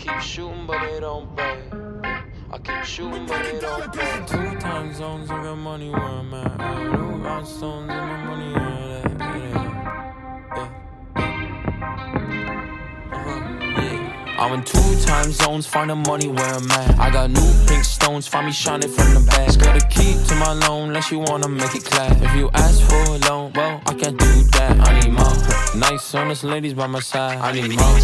keep shooting, but it don't pay. I keep shooting, but it don't pay. 2 time zones, I got money where I'm at. New rhinestones and my money where I'm at. I'm in 2 time zones, find the money where I'm at. I got new pink stones, find me shining from the back. Got a key to my loan, unless you wanna make it clap. If you ask for a loan, well, I can't do that. I need more. Nice, honest ladies by my side. I need more.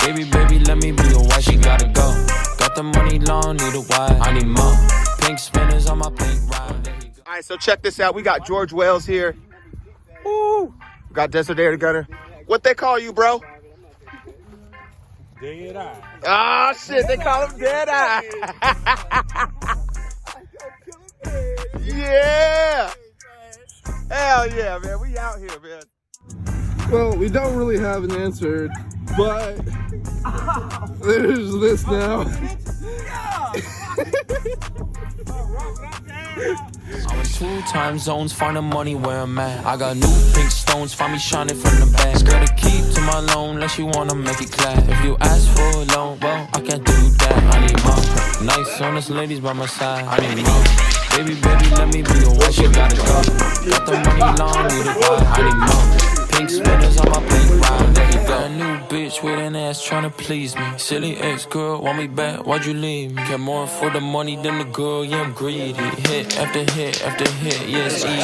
Baby, baby, let me be your wife. She gotta go. Got the money long, need a wife. I need more. Pink spinners on my pink ride. All right, so check this out. We got George Wells here. Woo! We got Desert Air Gunner. What they call you, bro? Dead Eye. Ah, shit, they call him Dead Eye. Yeah. Hell yeah, man. We out here, man. Well, we don't really have an answer, but there's this now. I'm in 2 time zones, find the money where I'm at. I got new pink stones, find me shining from the back. Got a key to my loan, unless you wanna make it clap. If you ask for a loan, well, I can't do that. I need more. Nice, honest ladies by my side. I need more. Baby, baby, let me be your wife. She gotta go. Got the money long, need a wife. I need more. Pink spinners on my pink ride. There you go. A new bitch with an ass tryna please me. Silly ex-girl, want me back, why'd you leave me? Care more for the money than the girl, yeah, I'm greedy. Hit after hit after hit, yeah, it's easy. I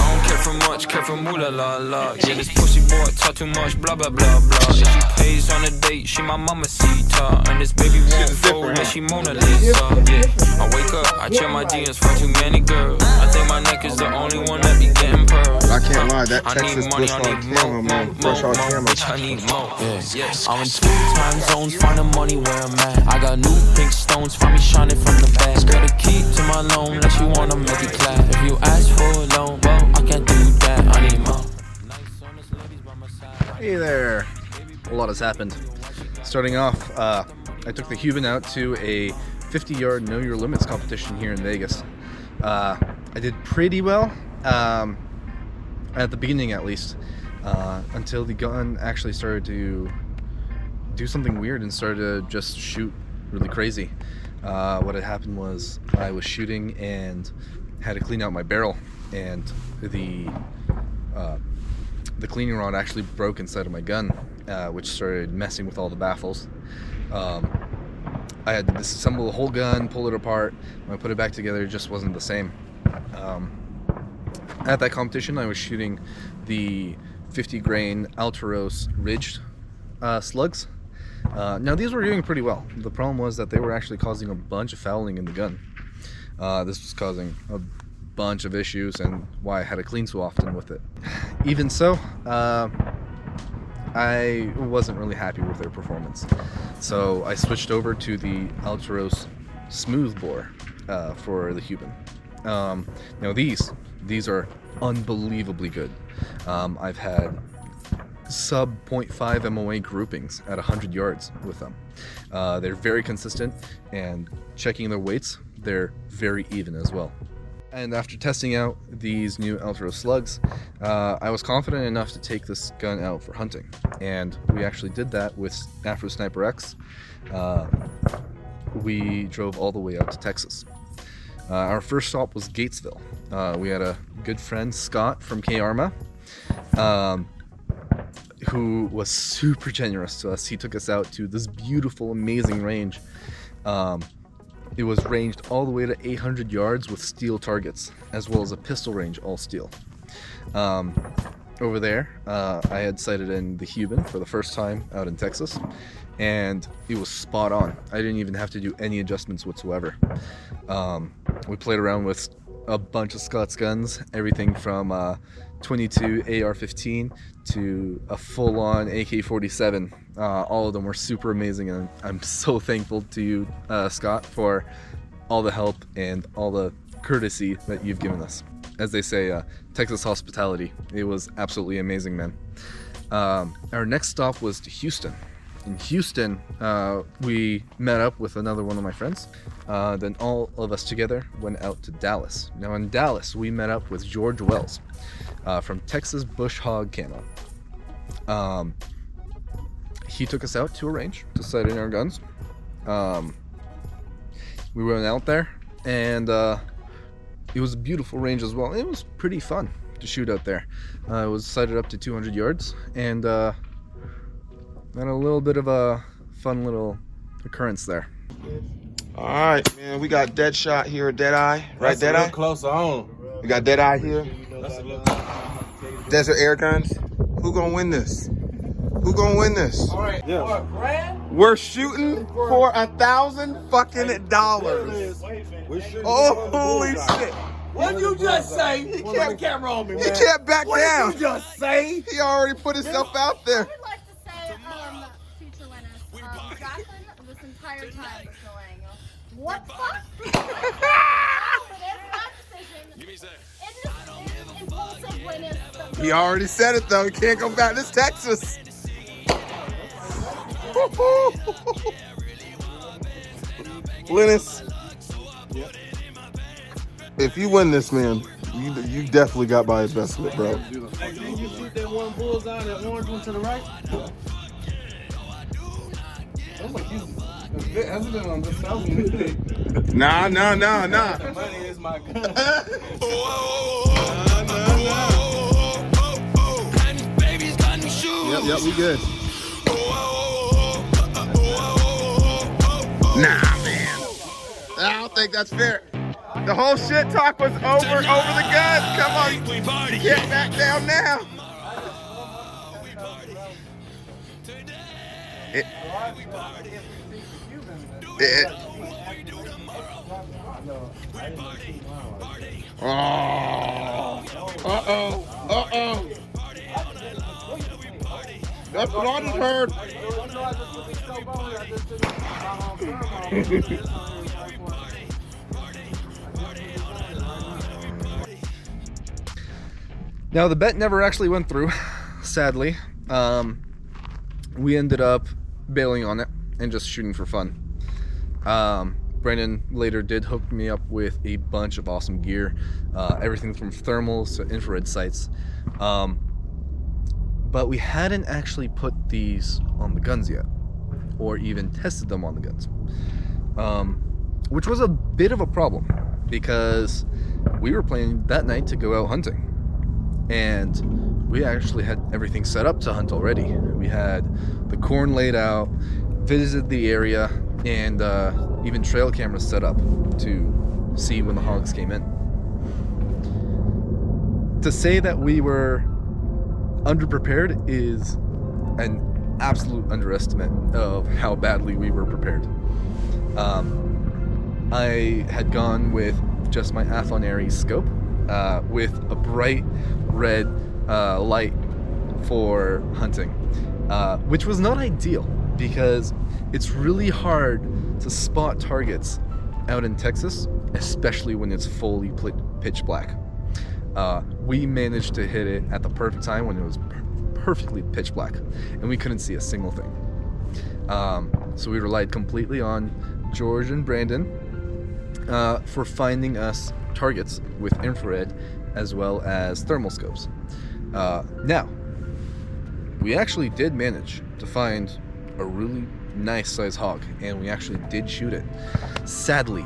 don't care for much, care for moolah la la. Yeah, this pussy boy talk too much, blah blah blah blah. If she pays on a date, she my mama Sita. And this baby won't fold, and she Mona Lisa. Yeah, I wake up, I check my DMs for too many girls. I think my neck is the only one that be getting pearls. I can't lie, that I Texas need money, Bush I Hog need camera, more, man. Fresh hog camera. bitch, I need more. Yeah. I'm in 2 time zones, find the money where I'm at. I got new pink stones, find me shining from the back. Got a key to my loan, unless you wanna make it clap. If you ask for a loan, well, I can't do that. I need more. Nice, honest ladies by my side. Hey there. A lot has happened. Starting off, I took the Huben out to a 50-yard Know Your Limits competition here in Vegas. I did pretty well, at the beginning at least, until the gun actually started to do something weird and started to just shoot really crazy. What had happened was I was shooting and had to clean out my barrel, and the cleaning rod actually broke inside of my gun, which started messing with all the baffles. I had to disassemble the whole gun, pull it apart. When I put it back together, it just wasn't the same. At that competition, I was shooting the 50 grain Alteros ridged slugs. Now these were doing pretty well. The problem was that they were actually causing a bunch of fouling in the gun. This was causing a bunch of issues and why I had to clean so often with it. Even so, I wasn't really happy with their performance. So I switched over to the Alteros smooth bore for the Huben. Now these are unbelievably good. I've had sub 0.5 MOA groupings at 100 yards with them. They're very consistent, and checking their weights, they're very even as well. And after testing out these new Alteros slugs, I was confident enough to take this gun out for hunting. And we actually did that with Afro Sniper X. We drove all the way out to Texas. Our first stop was Gatesville. We had a good friend, Scott from K-Arma, who was super generous to us. He took us out to this beautiful, amazing range. It was ranged all the way to 800 yards with steel targets, as well as a pistol range, all steel. Over there, I had sighted in the Huben for the first time out in Texas, and it was spot on. I didn't even have to do any adjustments whatsoever. We played around with a bunch of Scott's guns, everything from 22 AR-15 to a full-on AK-47. All of them were super amazing, and I'm so thankful to you, Scott, for all the help and all the courtesy that you've given us. As they say, Texas hospitality. It was absolutely amazing, man. Our next stop was to Houston. In Houston, we met up with another one of my friends. Then all of us together went out to Dallas. Now in Dallas, we met up with George Wells from Texas Bush Hog Camo. He took us out to a range to sight in our guns. We went out there, and it was a beautiful range as well. It was pretty fun to shoot out there. It was sighted up to 200 yards, and had a little bit of a fun little occurrence there. All right, man. We got Deadshot here at Deadeye, right? Deadeye. Closer on. We got Deadeye here. That's a little. Desert Air Guns. Who gonna win this? Who gonna win this? All right. Yeah. We're shooting for $1,000 fucking dollars. Oh, holy shit! What you just say? He can't- the camera on me, man. He can't back What down. did you just say? He already put himself out there. I would like to say, future winners, Jacqueline, this entire time was going, what the fuck? But it's my decision. It is impulsive when it's... He already said it though. He can't go back. This Texas. Linus, if you win this, man, you definitely got my investment, bro. Did you shoot that one bullseye, that orange one to the right? That's like you. Hasn't been on this thousand. Nah. The money is my gun. Yep, we good. Nah, man. I don't think that's fair. The whole shit talk was over the guns. Come on, get back down now. Uh-oh. That's what I just heard. Now the bet never actually went through, sadly. We ended up bailing on it and just shooting for fun. Brandon later did hook me up with a bunch of awesome gear, everything from thermals to infrared sights. But we hadn't actually put these on the guns yet, or even tested them on the guns, which was a bit of a problem because we were planning that night to go out hunting, and we actually had everything set up to hunt already. We had the corn laid out, visited the area, and even trail cameras set up to see when the hogs came in. To say that we were underprepared is an absolute underestimate of how badly we were prepared. I had gone with just my Athlon Aries scope with a bright red light for hunting, which was not ideal because it's really hard to spot targets out in Texas, especially when it's fully pitch black. We managed to hit it at the perfect time when it was perfectly pitch black and we couldn't see a single thing. So we relied completely on George and Brandon for finding us targets with infrared as well as thermal scopes. Now, we actually did manage to find a really nice size hog and we actually did shoot it. Sadly,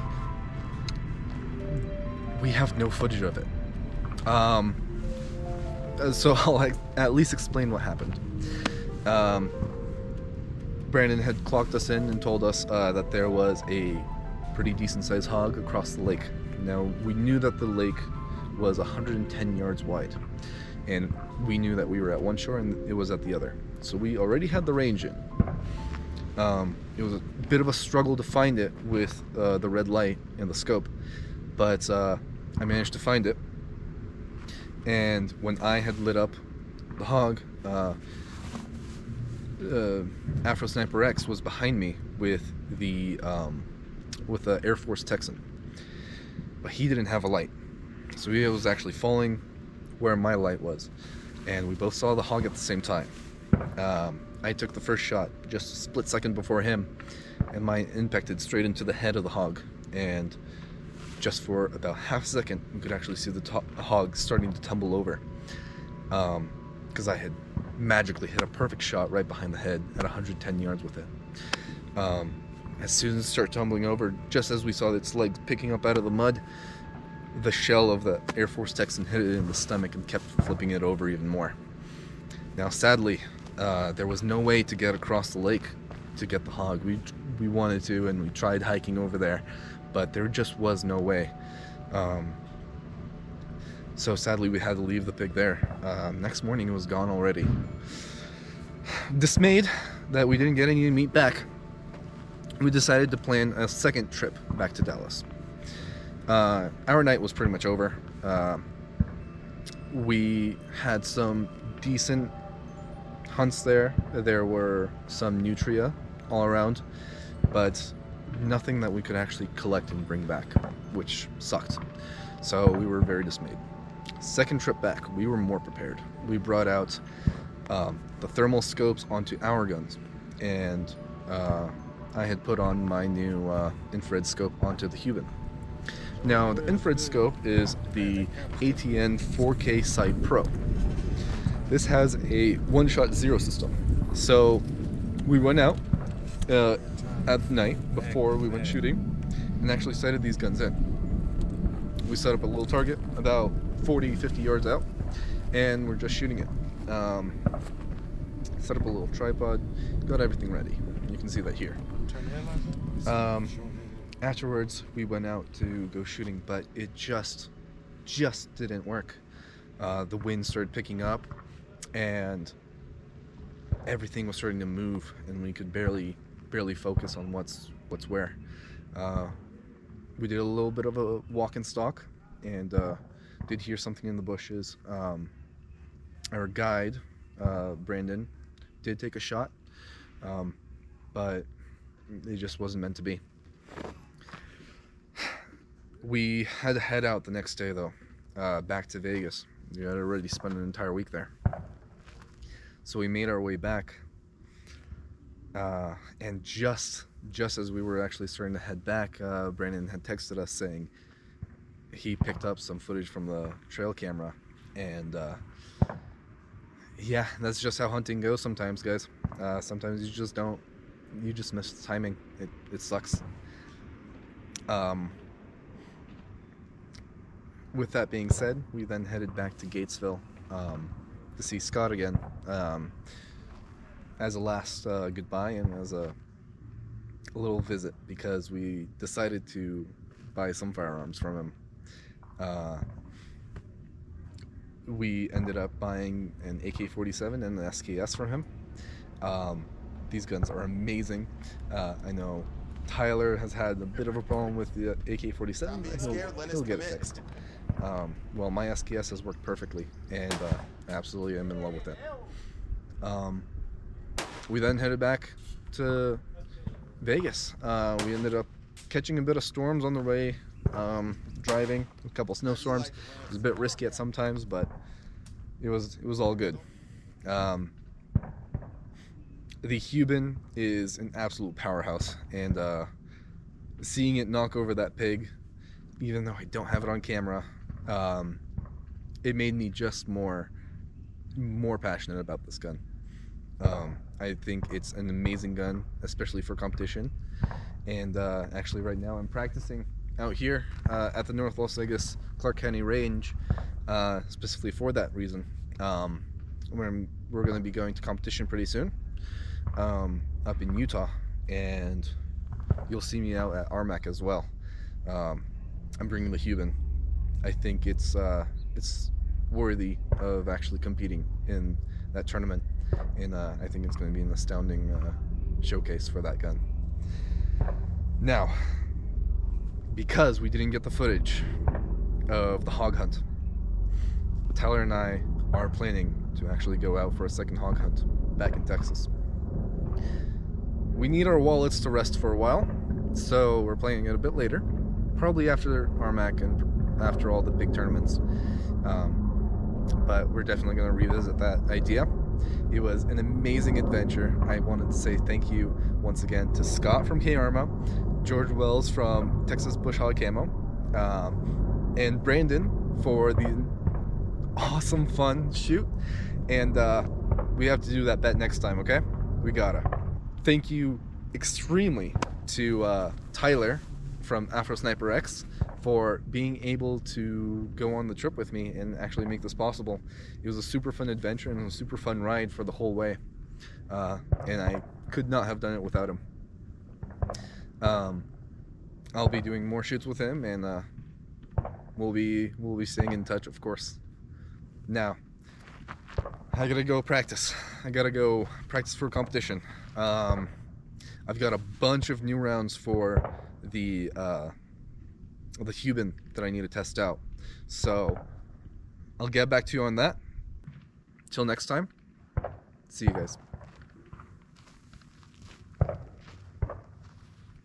we have no footage of it. So I'll at least explain what happened. Brandon had clocked us in and told us that there was a pretty decent sized hog across the lake. Now, we knew that the lake was 110 yards wide, and we knew that we were at one shore and it was at the other. So we already had the range in. It was a bit of a struggle to find it with the red light and the scope, but I managed to find it. And when I had lit up the hog, Afro Sniper X was behind me with the Air Force Texan, but he didn't have a light, so he was actually falling where my light was, and we both saw the hog at the same time. I took the first shot just a split second before him, and mine impacted straight into the head of the hog, and just for about half a second we could actually see the hog starting to tumble over, because I had magically hit a perfect shot right behind the head at 110 yards with it. As soon as it started tumbling over, just as we saw its legs picking up out of the mud, the shell of the Air Force Texan hit it in the stomach and kept flipping it over even more. Now, sadly, there was no way to get across the lake to get the hog. We wanted to, and we tried hiking over there, but there just was no way. So sadly, we had to leave the pig there. Next morning, it was gone already. Dismayed that we didn't get any meat back, we decided to plan a second trip back to Dallas. Our night was pretty much over. We had some decent hunts there. There were some nutria all around, but nothing that we could actually collect and bring back, which sucked. So we were very dismayed. Second trip back, we were more prepared. We brought out the thermal scopes onto our guns, and I had put on my new infrared scope onto the Huben. Now, the infrared scope is the ATN 4K Sight Pro. This has a one-shot zero system. So we went out at night before we went shooting and actually sighted these guns in. We set up a little target about 40-50 yards out, and we're just shooting it. Set up a little tripod, got everything ready. You can see that here. Afterwards, we went out to go shooting, but it just didn't work. The wind started picking up, and everything was starting to move, and we could barely focus on what's where. We did a little bit of a walk and stalk, and did hear something in the bushes. Our guide, Brandon, did take a shot, but it just wasn't meant to be. We had to head out the next day, though, back to Vegas. We had already spent an entire week there. So we made our way back, and just as we were actually starting to head back, Brandon had texted us saying he picked up some footage from the trail camera, and yeah, that's just how hunting goes sometimes, guys. Sometimes you just miss the timing. It sucks. With that being said, we then headed back to Gatesville to see Scott again, as a last goodbye and as a little visit, because we decided to buy some firearms from him. We ended up buying an AK-47 and an SKS from him. These guns are amazing. I know Tyler has had a bit of a problem with the AK-47. He'll get it fixed. Well, my SKS has worked perfectly, and absolutely I'm in love with it. We then headed back to Vegas. We ended up catching a bit of storms on the way, driving, a couple snowstorms. It was a bit risky at some times, but it was all good. The Huben is an absolute powerhouse, and seeing it knock over that pig, even though I don't have it on camera, it made me just more passionate about this gun. I think it's an amazing gun, especially for competition. And actually right now I'm practicing out here at the North Las Vegas Clark County Range, specifically for that reason. We're going to be going to competition pretty soon, up in Utah, and you'll see me out at RMAC as well. I'm bringing the Huben. I think it's worthy of actually competing in that tournament, and I think it's going to be an astounding showcase for that gun. Now, because we didn't get the footage of the hog hunt, Tyler and I are planning to actually go out for a second hog hunt back in Texas. We need our wallets to rest for a while, so we're planning it a bit later, probably after RMAC and after all the big tournaments. But we're definitely going to revisit that idea. It was an amazing adventure. I wanted to say thank you once again to Scott from K-Arma, George Wells from Texas Bush Hog Camo, and Brandon for the awesome fun shoot. And we have to do that bet next time, okay? We gotta. Thank you extremely to Tyler from Afro Sniper X for being able to go on the trip with me and actually make this possible. It was a super fun adventure and a super fun ride for the whole way, and I could not have done it without him. I'll be doing more shoots with him, and we'll be staying in touch, of course. Now, I gotta go practice. I gotta go practice for a competition. I've got a bunch of new rounds for the Huben that I need to test out. So I'll get back to you on that. Till next time, see you guys.